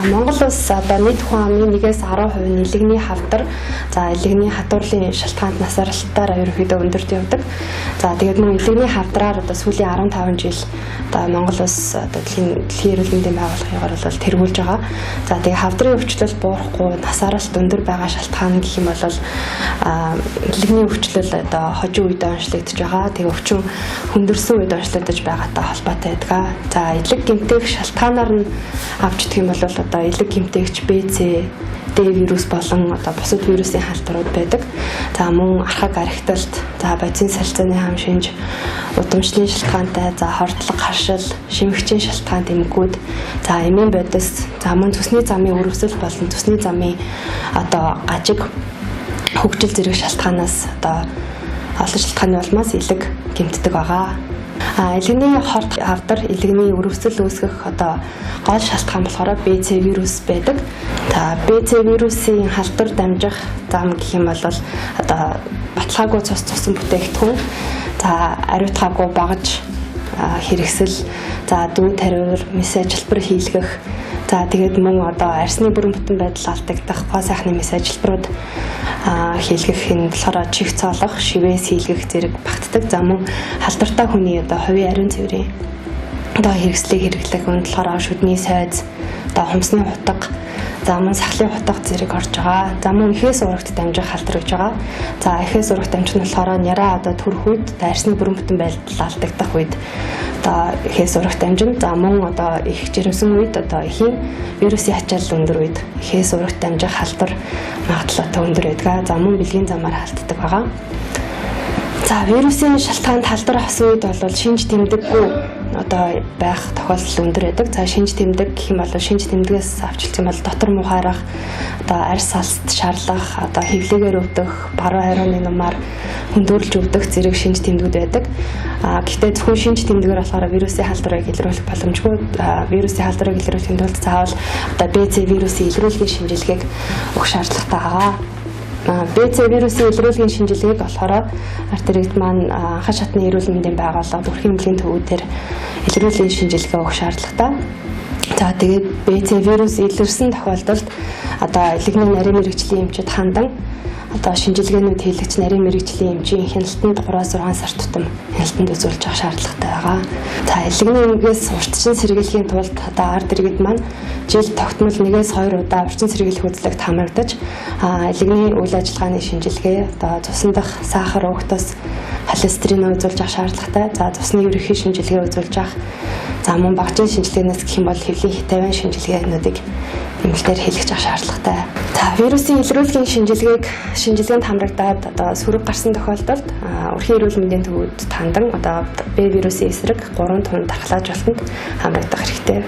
Монгол улс одоо нийт хүн амын 1-10% нь илэгний хавдар, за илэгний хатуурлын шалтгаанд насралтаар ерөнхийдөө өндөрт явдаг. За тэгээд мөн илэгний хавдраар одоо сүүлийн 15 жил одоо Монгол улс одоо дэлхийн эрүүл мэндийн байгууллагын бол тэргүүлж байгаа. За тэгээд хавдрын өвчлөл буурахгүй насралт өндөр байгаа шалтгаан гэх юм бол илэгний өвчлөл одоо хожим үед онцлогдож байгаа. Тэгээд өвчин хүндэрсэн үед онцлогдож байгаатай холбоотой байдаг. За илэг гэмтэх шалтгаанаар нь авч идэх юм бол одоо илэг гэмтэгч BC, D вирус болон одоо бусад вирусын халдварууд байдаг. За мөн архаг архиталт, за бодис салцааны хам шинж, удамшлын шалтгаантай, за хордлого, харшил, шимэгчийн шалтгаан тэмгүүд, за эмийн бодис, за мөн цусны замын өрөвсөл болон цусны замын одоо гажиг хөгжил зэрэг шалтгаанаас одоо олон шалтгааны улмаас илэг гэмтдэг байгаа. Илэгний хорт хавдар илэгний өрөвсөл үүсгэх одоо гол шалтгаан болохоор BC вирус байдаг. За BC вирусын халдвар дамжих зам гэх юм бол одоо баталгаагүй цусан бүтээгдэхүүн, за ариутгаагүй багаж хэрэгсэл, за дүү тариур, мис ажилбар хийлгэх, за тэгээд мөн одоо арсны бүрэн бүтэн байдал алдагдах, гоо сайхны мис ажилбарууд хийлгэх энэ болохоор чих цоолох, шивээс хийлгэх зэрэг багтдаг. За мөн халдвартай хүний одоо хувийн ариун цэврийн одоо хэрэгслийг хэрэглэх нь болохоор шүдний сайз, одоо хумсны хутга, за мөн сахлын хутга зэрэг орж байгаа. За мөн эхээс урагт дамжих халдвар гэж байгаа. За эхээс урагт дамжих нь болохоор няраа одоо төрөх үед арсны бүрэн бүтэн байдал алдагдах үед одоо эхээс урагт дамжин. За мөн одоо их жирэмсэн үед одоо эхийн вирусын ачаал өндөр үед эхээс урагт дамжих халдвар магадлалтай өндөр байдаг. За мөн бэлгийн замаар халддаг байгаа. За вирусын шалтгаанд халдвар авсан үед бол шинж тэмдэггүй одоо байх тохиолдол өндөр байдаг. За шинж тэмдэг гэх юм бол шинж тэмдгээс авчилсан бол дотор мухаарах, одоо арьс салст шаарлах, одоо хэвлэгээр өвдөх, баруун хариуны нумаар хөндөрлж өвдөх зэрэг шинж тэмдгүүд байдаг. Гэхдээ зөвхөн шинж тэмдгээр болохоор вирусын халдварыг илрүүлэх боломжгүй. Вирусын халдварыг илрүүлэхийн тулд заавал одоо BC вирусын илрүүлгийн шинжилгээг өгөх шаардлагатай байгаа. BC вирусын илрүүлгийн шинжилгээг болохоор артерит маань анхан шатны эрүүл мэндийн байгууллага бүрхийн эмнэлгийн төвүүдээр илрүүлгийн шинжилгээ өгөх шаардлагатай. За тэгээд BC вирус илэрсэн тохиолдолд одоо илэгний нарийн мэрэгжлийн эмчид хандан одоо шинжилгээнүүд хийлэгч нарийн мэрэгжлийн эмчийн хяналтанд 3-6 сар тутам хяналтанд үзүүлж авах шаардлагатай байгаа. За илэгний эмгээс урьдчилан сэргийлэхийн тулд одоо ард иргэд маань жил тогтмол 1-2 удаа урьдчилан сэргийлэх үзлэгт хамрагдаж илэгний үйл ажиллагааны шинжилгээ одоо цусан дах сахар угтас холестерин үзүүлж авах шаардлагатай. За цусны ерөнхий шинжилгээ үзүүлж авах. За мөн багжийн шинжилгээнээс гэх юм бол хэвлийн хитавийн шинжилгээнүүдийг эмнэлгээр хийлгэж авах шаардлагатай. За вирусын илрүүлгийн шинжилгээнд хамрагдаад одоо сүрэг гарсан тохиолдолд өрхийн эрүүл мэндийн төвүүд тандан одоо B вирусын эсрэг 3 тун дархлаажуулалтанд хамрагдах хэрэгтэй.